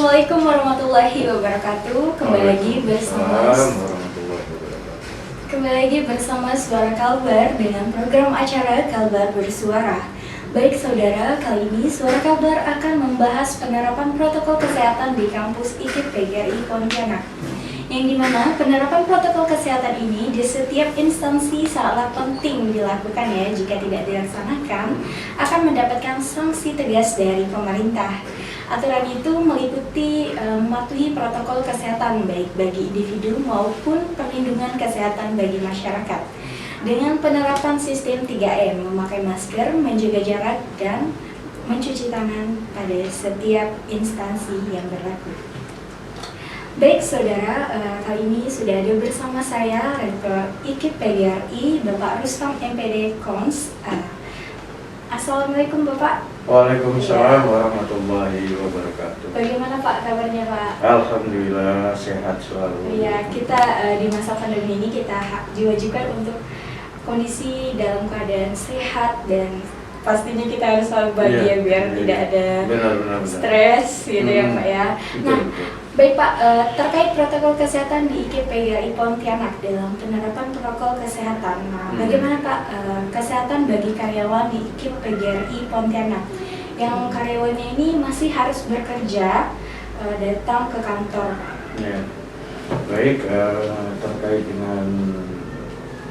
Assalamualaikum warahmatullahi wabarakatuh. Kembali lagi bersama Suara Kalbar dengan program acara Kalbar Bersuara. Baik saudara, kali ini Suara Kalbar akan membahas penerapan protokol kesehatan di kampus IKIP PGRI Pontianak. Yang dimana penerapan protokol kesehatan ini di setiap instansi sangatlah penting dilakukan ya. Jika tidak dilaksanakan akan mendapatkan sanksi tegas dari pemerintah. Aturan itu meliputi mematuhi protokol kesehatan baik bagi individu maupun perlindungan kesehatan bagi masyarakat. Dengan penerapan sistem 3M, memakai masker, menjaga jarak, dan mencuci tangan pada setiap instansi yang berlaku. Baik saudara, kali ini sudah ada bersama saya Rektor IKIP PGRI, Bapak Rustam MPD Kons. Assalamualaikum Bapak. Waalaikumsalam warahmatullahi wabarakatuh. Bagaimana Pak kabarnya Pak? Alhamdulillah sehat selalu. Iya, kita di masa pandemi ini kita diwajibkan untuk kondisi dalam keadaan sehat dan pastinya kita harus selalu bahagia biar tidak ada stres gitu ya Pak ya. Nah, baik Pak, terkait protokol kesehatan di IKIP PGRI Pontianak dalam penerapan protokol kesehatan, bagaimana Pak kesehatan bagi karyawan di IKIP PGRI Pontianak yang karyawannya ini masih harus bekerja datang ke kantor? Ya. Baik, terkait dengan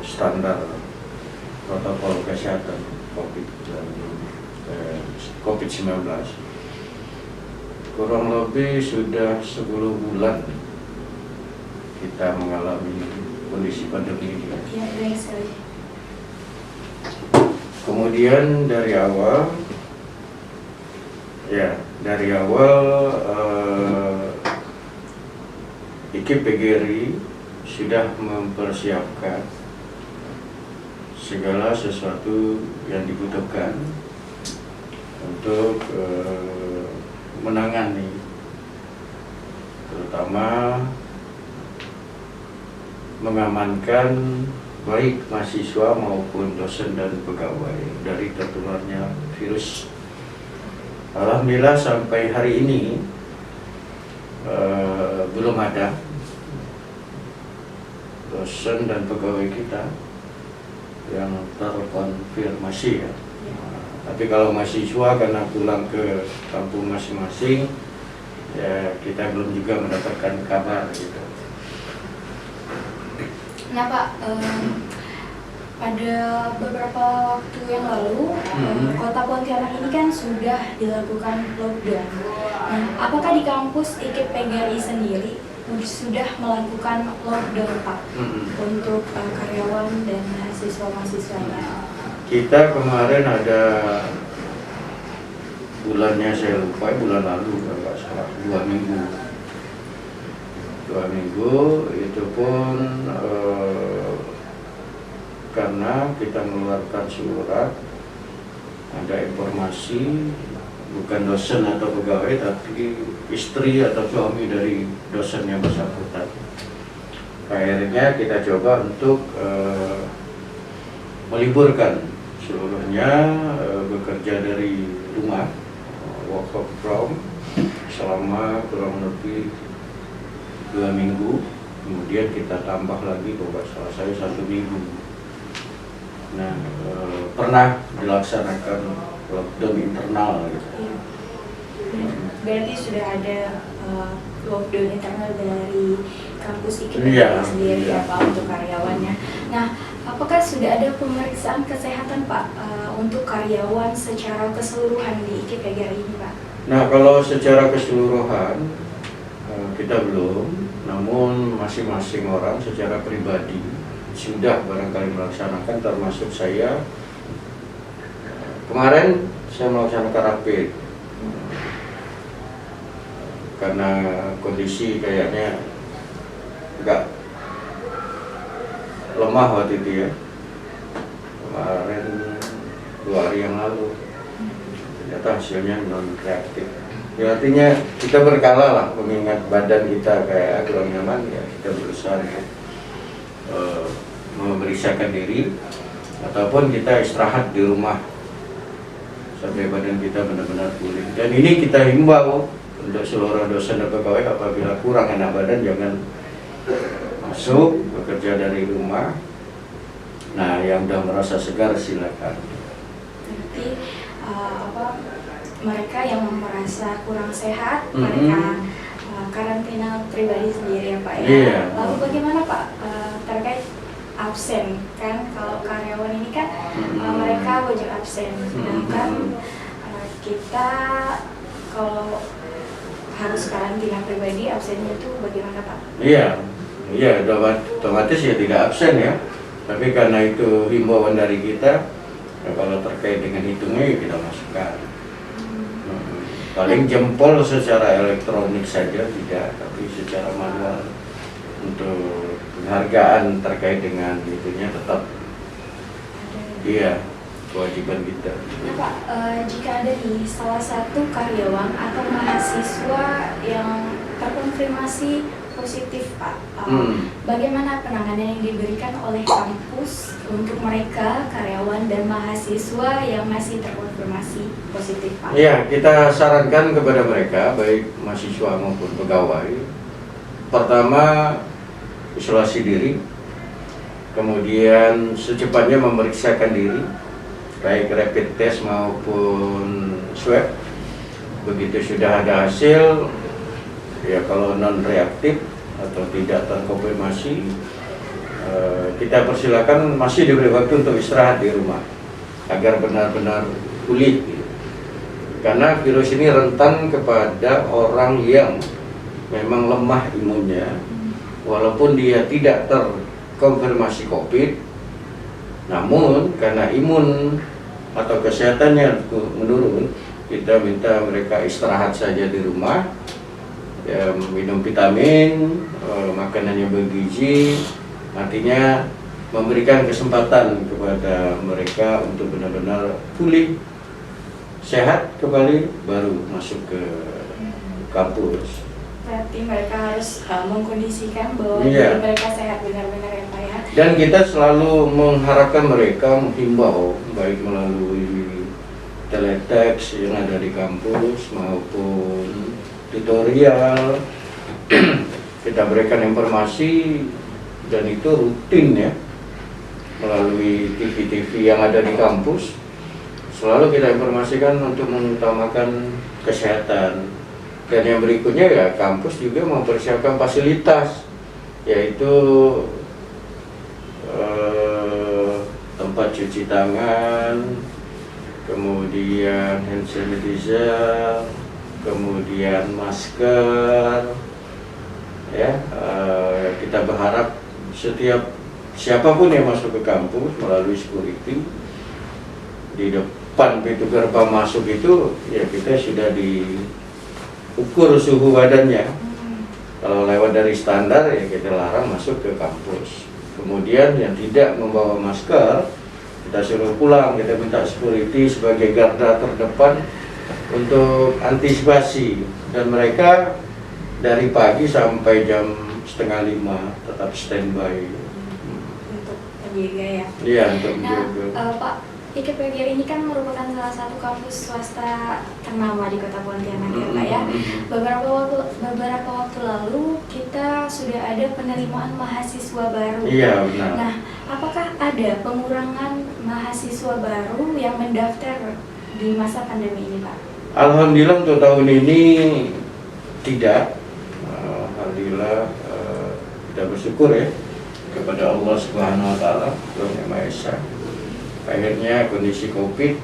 standar protokol kesehatan COVID-19 kurang lebih sudah 10 bulan kita mengalami kondisi pandemi ini. Ya, baik sekali. Kemudian dari awal IKIP PGRI sudah mempersiapkan segala sesuatu yang dibutuhkan untuk menangani, terutama mengamankan baik mahasiswa maupun dosen dan pegawai dari tertularnya virus. Alhamdulillah sampai hari ini belum ada dosen dan pegawai kita yang terkonfirmasi ya. Tapi kalau mahasiswa karena pulang ke kampung masing-masing, ya kita belum juga mendapatkan kabar gitu. Nah Pak, pada beberapa waktu yang lalu, Kota Pontianak ini kan sudah dilakukan lockdown. Nah, apakah di kampus IKIP PGRI sendiri sudah melakukan lockdown Pak untuk karyawan dan mahasiswa-mahasiswanya? Kita kemarin ada bulannya saya lupa, bulan lalu kalau nggak salah 2 minggu. 2 minggu itu pun karena kita mengeluarkan surat, ada informasi bukan dosen atau pegawai tapi istri atau suami dari dosen yang bersangkutan. Akhirnya kita coba untuk meliburkan seluruhnya, bekerja dari rumah, work from home selama kurang lebih 2 minggu. Kemudian kita tambah lagi kalau salah saya 1 minggu. Nah, pernah dilaksanakan lockdown internal gitu. Berarti sudah ada lockdown internal dari kampus IKIP sendiri ya Pak untuk karyawannya. Nah, apakah sudah ada pemeriksaan kesehatan Pak untuk karyawan secara keseluruhan di IKIP PGRI ini Pak? Nah, kalau secara keseluruhan kita belum, namun masing-masing orang secara pribadi sudah barangkali melaksanakan, termasuk saya. Kemarin saya melaksanakan rapid karena kondisi kayaknya agak lemah waktu itu ya. Kemarin 2 hari yang lalu ternyata hasilnya non reaktif. Ya, artinya kita berkala lah, mengingat badan kita kayak kurang nyaman ya, kita berusaha memeriksakan diri ataupun kita istirahat di rumah sampai badan kita benar-benar pulih. Dan ini kita himbau untuk seluruh dosen dan pegawai apabila kurang enak badan jangan masuk, bekerja dari rumah. Nah, yang udah merasa segar silakan. Berarti mereka yang merasa kurang sehat, mereka karantina pribadi sendiri ya Pak ya. Iya. Lalu bagaimana Pak terkait absen? Kan kalau karyawan ini kan mereka wajib absen, sedangkan kita kalau harus karantina pribadi absennya itu bagaimana Pak? Iya, otomatis ya tidak absen ya. Tapi karena itu himbauan dari kita, ya kalau terkait dengan hitungnya ya kita masukkan. Paling jempol secara elektronik saja tidak, tapi secara manual untuk penghargaan terkait dengan itunya tetap iya kewajiban kita. Nah Pak, jika ada nih salah satu karyawan atau mahasiswa yang terkonfirmasi positif Pak, bagaimana penanganan yang diberikan oleh kampus untuk mereka, karyawan dan mahasiswa yang masih terkonfirmasi positif Pak? Iya, kita sarankan kepada mereka, baik mahasiswa maupun pegawai, pertama isolasi diri, kemudian secepatnya memeriksakan diri, baik rapid test maupun swab. Begitu sudah ada hasil, ya kalau non reaktif atau tidak terkonfirmasi, kita persilakan masih diberi waktu untuk istirahat di rumah agar benar-benar pulih. Karena virus ini rentan kepada orang yang memang lemah imunnya, walaupun dia tidak terkonfirmasi COVID, namun karena imun atau kesehatannya menurun, kita minta mereka istirahat saja di rumah, ya, minum vitamin, makanan yang bergizi, artinya memberikan kesempatan kepada mereka untuk benar-benar pulih, sehat kembali, baru masuk ke kampus. Berarti mereka harus mengkondisikan bahwa Iya. diri mereka sehat benar-benar ya Pak ya. Dan kita selalu mengharapkan mereka menghimbau baik melalui teletext yang ada di kampus maupun tutorial. Kita berikan informasi dan itu rutin ya melalui TV-TV yang ada di kampus. Selalu kita informasikan untuk mengutamakan kesehatan. Dan yang berikutnya ya kampus juga mempersiapkan fasilitas, yaitu tempat cuci tangan, kemudian hand sanitizer, kemudian masker. Ya, kita berharap setiap siapapun yang masuk ke kampus melalui security di depan pintu gerbang masuk itu ya kita sudah diukur suhu badannya. Kalau lewat dari standar ya kita larang masuk ke kampus. Kemudian yang tidak membawa masker kita suruh pulang, kita minta security sebagai garda terdepan untuk antisipasi, dan mereka dari pagi sampai jam 4:30 tetap standby Untuk menjaga ya. iya untuk Nah, menjaga. Pak, IKPGRI ini kan merupakan salah satu kampus swasta ternama di Kota Pontianak ya Pak ya. Beberapa waktu lalu kita sudah ada penerimaan mahasiswa baru. Iya benar. Nah, apakah ada pengurangan mahasiswa baru yang mendaftar di masa pandemi ini Pak? Alhamdulillah untuk tahun ini tidak. Alhamdulillah kita bersyukur ya kepada Allah Subhanahu Wa Taala, Tuhan Yang Maha Esa. Akhirnya kondisi COVID,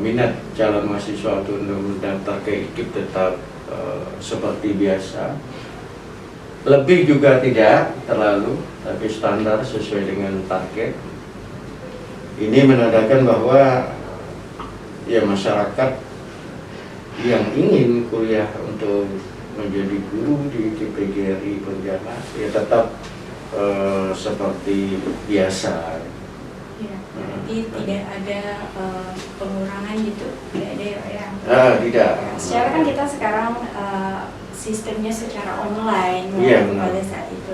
minat calon mahasiswa untuk mendaftar ke IKIP tetap seperti biasa. Lebih juga tidak terlalu, tapi standar sesuai dengan target. Ini menandakan bahwa ya masyarakat yang ingin kuliah untuk menjadi guru di IKPGRI Pontianak ya tetap seperti biasa. Ya, berarti tidak ada pengurangan gitu, tidak ada yang. Tidak. Secara kan kita sekarang sistemnya secara online Iya, pada saat itu.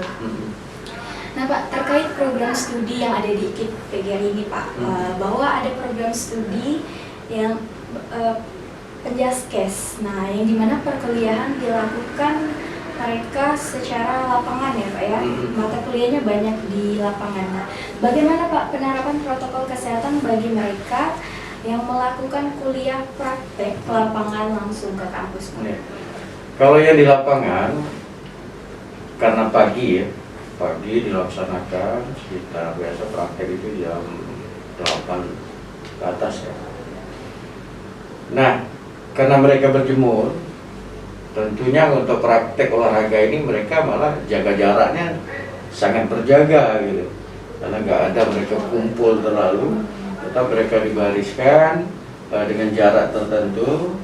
Nah Pak, terkait program studi yang ada di IKPGRI ini Pak, bahwa ada program studi yang penjaskes. Nah, yang dimana perkuliahan dilakukan mereka secara lapangan ya Pak ya, mata kuliahnya banyak di lapangan. Nah, bagaimana Pak penerapan protokol kesehatan bagi mereka yang melakukan kuliah praktek ke lapangan langsung ke kampus Pak? Kalau yang di lapangan, karena pagi dilaksanakan sekitar biasa praktek itu jam 8 ke atas ya. Nah, karena mereka berjemur, tentunya untuk praktek olahraga ini mereka malah jaga jaraknya sangat terjaga gitu, karena nggak ada mereka kumpul terlalu, tetap mereka dibariskan dengan jarak tertentu.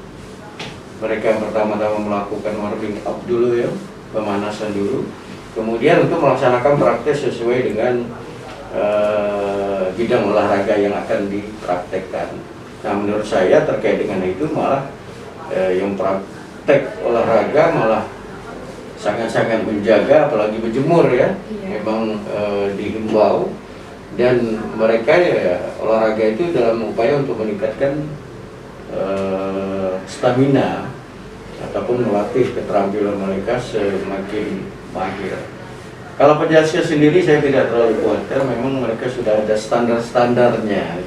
Mereka pertama-tama melakukan warming up dulu ya, pemanasan dulu, kemudian untuk melaksanakan praktek sesuai dengan bidang olahraga yang akan dipraktekkan. Nah, menurut saya terkait dengan itu malah yang praktek olahraga malah sangat-sangat menjaga, apalagi berjemur ya, memang dihimbau, dan mereka ya olahraga itu dalam upaya untuk meningkatkan stamina ataupun melatih keterampilan mereka semakin mahir. Kalau penjaskes sendiri saya tidak terlalu khawatir, memang mereka sudah ada standar-standarnya.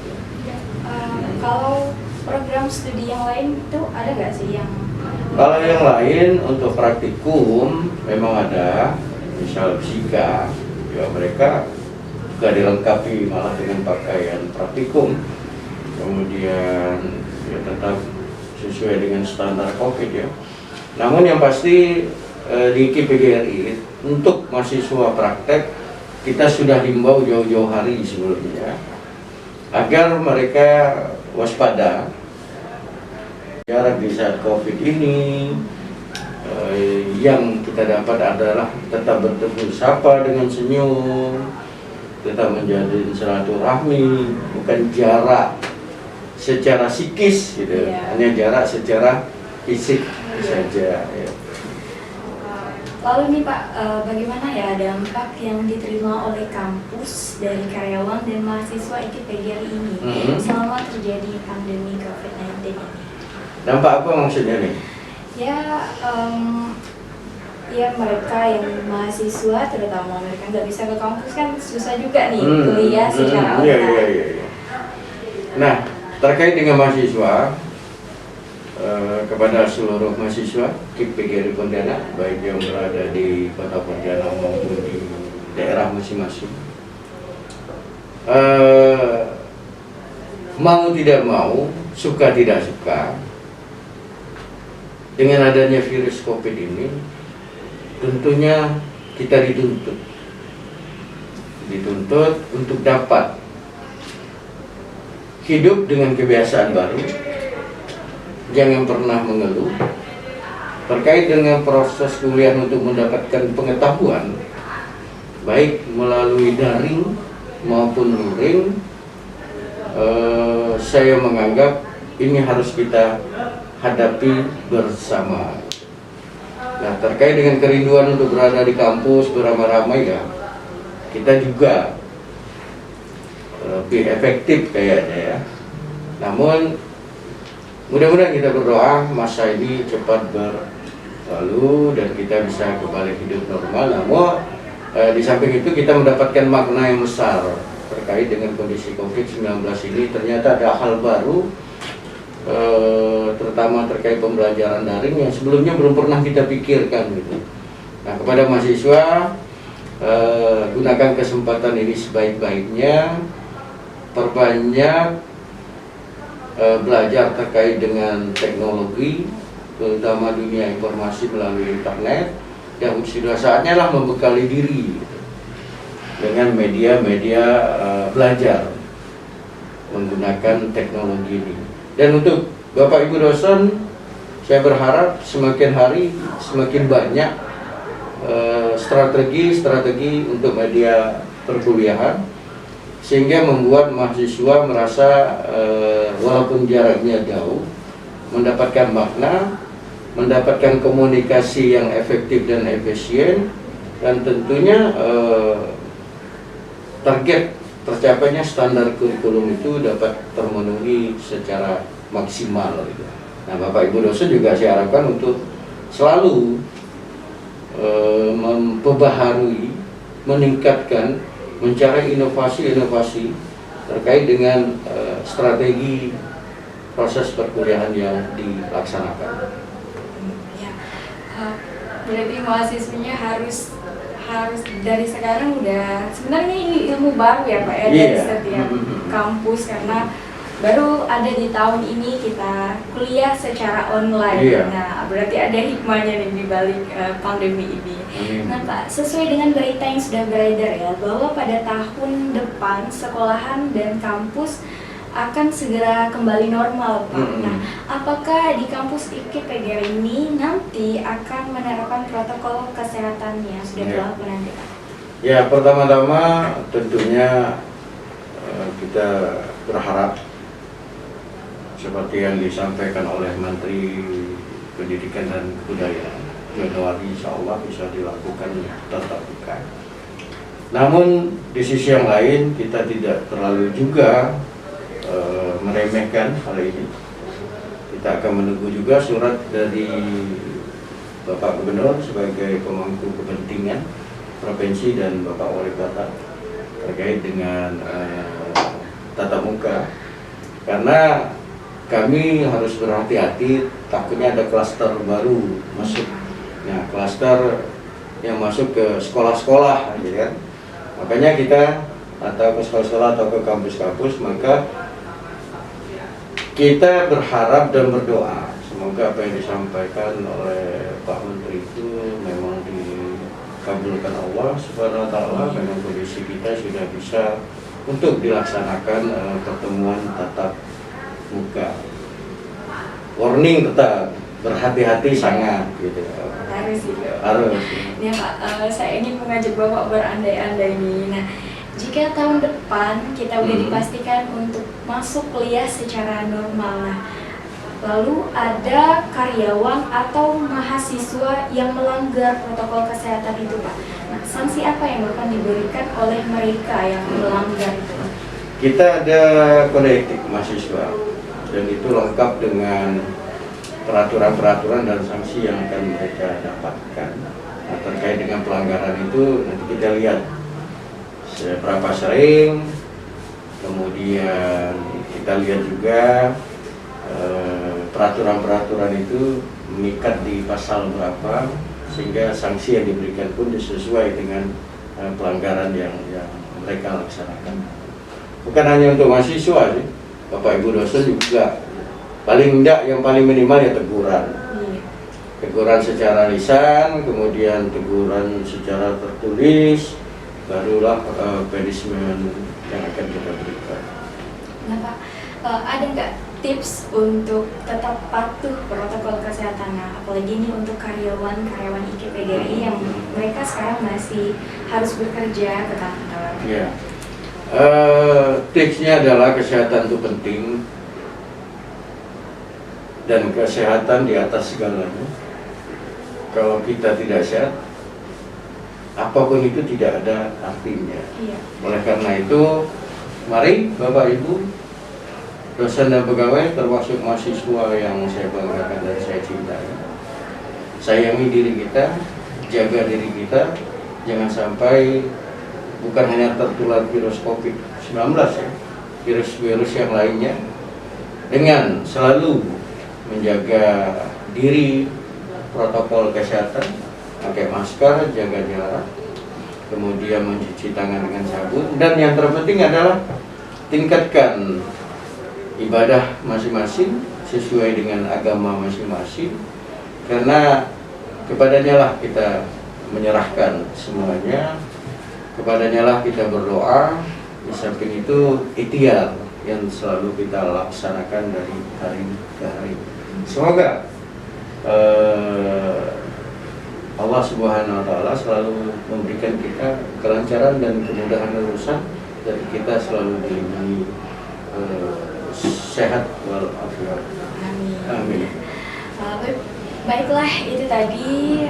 Kalau program studi yang lain itu ada nggak sih yang? Kalau yang lain untuk praktikum memang ada, misal fisika, ya mereka juga dilengkapi malah dengan pakaian praktikum. Kemudian ya tetap sesuai dengan standar COVID ya. Namun yang pasti di KPGRI untuk mahasiswa praktek kita sudah himbau jauh-jauh hari sebelumnya agar mereka waspada. Jarak di saat COVID ini yang kita dapat adalah tetap bertemu sapa dengan senyum, tetap menjalin silaturahmi, bukan jarak secara psikis gitu, hanya jarak secara fisik saja ya. Lalu nih Pak, bagaimana ya dampak yang diterima oleh kampus dari karyawan dan mahasiswa IKPGRI ini selama terjadi pandemi COVID-19 ini? Dampak apa maksudnya nih? Ya, ya mereka yang mahasiswa, terutama mereka nggak bisa ke kampus kan susah juga nih kuliah secara online. Iya. Nah, terkait dengan mahasiswa, kepada seluruh mahasiswa KPGRI Pontianak, baik yang berada di Kota Pontianak maupun di daerah masing-masing, mau tidak mau, suka tidak suka, dengan adanya virus COVID ini, tentunya kita dituntut untuk dapat hidup dengan kebiasaan baru, jangan pernah mengeluh terkait dengan proses kuliah untuk mendapatkan pengetahuan, baik melalui daring maupun luring. Saya menganggap ini harus kita hadapi bersama. Nah, terkait dengan kerinduan untuk berada di kampus beramai-ramai ya, kita juga lebih efektif kayaknya ya. Namun mudah-mudahan kita berdoa masa ini cepat berlalu dan kita bisa kembali hidup normal. Namun di samping itu kita mendapatkan makna yang besar terkait dengan kondisi COVID-19 ini. Ternyata ada hal baru, terutama terkait pembelajaran daring yang sebelumnya belum pernah kita pikirkan gitu. Nah, kepada mahasiswa, gunakan kesempatan ini sebaik-baiknya, perbanyak belajar terkait dengan teknologi, terutama dunia informasi melalui internet, yang sudah saatnya lah membekali diri dengan media-media belajar menggunakan teknologi ini. Dan untuk Bapak Ibu dosen, saya berharap semakin hari semakin banyak strategi untuk media perkuliahan, sehingga membuat mahasiswa merasa walaupun jaraknya jauh, mendapatkan makna, mendapatkan komunikasi yang efektif dan efisien, dan tentunya target tercapainya standar kurikulum itu dapat termenuhi secara maksimal gitu. Nah, Bapak Ibu dosen juga saya harapkan untuk selalu memperbaharui, meningkatkan, mencari inovasi-inovasi terkait dengan strategi proses perkuliahan yang dilaksanakan. Ya, berarti mahasiswanya harus dari sekarang udah, sebenarnya ini ilmu baru ya Pak ya, dari setiap kampus, karena baru ada di tahun ini kita kuliah secara online. Nah, berarti ada hikmahnya nih di balik pandemi ini. Nah Pak, sesuai dengan berita yang sudah beredar ya, bahwa pada tahun depan sekolahan dan kampus akan segera kembali normal Pak. Nah, apakah di kampus IKIP PGRI ini nanti akan menerapkan protokol kesehatannya sudah berlaku nanti Pak? Ya, pertama-tama tentunya kita berharap seperti yang disampaikan oleh Menteri Pendidikan dan Kebudayaan, Januari insya Allah bisa dilakukan tatap muka. Namun di sisi yang lain kita tidak terlalu juga meremehkan hal ini. Kita akan menunggu juga surat dari Bapak Gubernur sebagai pemangku kepentingan provinsi dan Bapak Wali Kota terkait dengan tatap muka, karena kami harus berhati-hati, takutnya ada klaster baru masuk. Nah, klaster yang masuk ke sekolah-sekolah, gitu kan. Makanya kita atau ke sekolah-sekolah atau ke kampus-kampus, maka kita berharap dan berdoa semoga apa yang disampaikan oleh Pak Menteri itu memang dikabulkan Allah Subhanahu wa Ta'ala. Memang kondisi kita sudah bisa untuk dilaksanakan pertemuan tatap muka. Warning tetap berhati-hati sangat gitu. Harus. Ya Pak, saya ingin mengajak Bapak berandai-andai nih. Nah, jika tahun depan kita udah dipastikan untuk masuk kuliah secara normal, nah, lalu ada karyawan atau mahasiswa yang melanggar protokol kesehatan itu Pak. Nah, sanksi apa yang akan diberikan oleh mereka yang melanggar itu? Kita ada kode etik mahasiswa dan itu lengkap dengan peraturan-peraturan dan sanksi yang akan mereka dapatkan. Nah, terkait dengan pelanggaran itu nanti kita lihat seberapa sering, kemudian kita lihat juga peraturan-peraturan itu mengikat di pasal berapa, sehingga sanksi yang diberikan pun sesuai dengan pelanggaran yang mereka laksanakan. Bukan hanya untuk mahasiswa sih, Bapak Ibu dosen juga paling enggak yang paling minimal ya teguran. Teguran secara lisan, kemudian teguran secara tertulis, barulah punishment yang akan kita berikan. Nah Pak, ada nggak tips untuk tetap patuh protokol kesehatan? Nah, apalagi ini untuk karyawan IKIP PGRI yang mereka sekarang masih harus bekerja ke kantor. Ya. Tipsnya adalah kesehatan itu penting dan kesehatan di atas segalanya. Kalau kita tidak sehat, apapun itu tidak ada artinya. Oleh karena itu, mari Bapak Ibu, dosen dan pegawai, termasuk mahasiswa yang saya banggakan dan saya cintai, sayangi diri kita, jaga diri kita, jangan sampai bukan hanya tertular virus COVID-19 ya, virus-virus yang lainnya, dengan selalu menjaga diri, protokol kesehatan, pakai masker, jaga jarak, kemudian mencuci tangan dengan sabun, dan yang terpenting adalah tingkatkan ibadah masing-masing sesuai dengan agama masing-masing, karena kepadanya lah kita menyerahkan semuanya, kepadanya lah kita berdoa. Di samping itu ikhtiar yang selalu kita laksanakan dari hari ke hari. Semoga Allah Subhanahu wa Ta'ala selalu memberikan kita kelancaran dan kemudahan urusan, dan kita selalu dilindungi sehat walafiat. Amin. Baiklah, itu tadi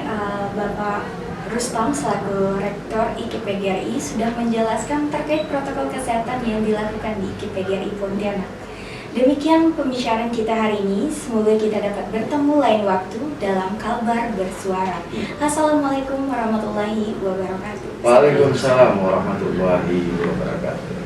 Bapak Rustom selaku Rektor IKIP PGRI sudah menjelaskan terkait protokol kesehatan yang dilakukan di IKIP PGRI Pontianak. Demikian pembicaraan kita hari ini. Semoga kita dapat bertemu lain waktu dalam Kalbar Bersuara. Assalamualaikum warahmatullahi wabarakatuh. Waalaikumsalam warahmatullahi wabarakatuh.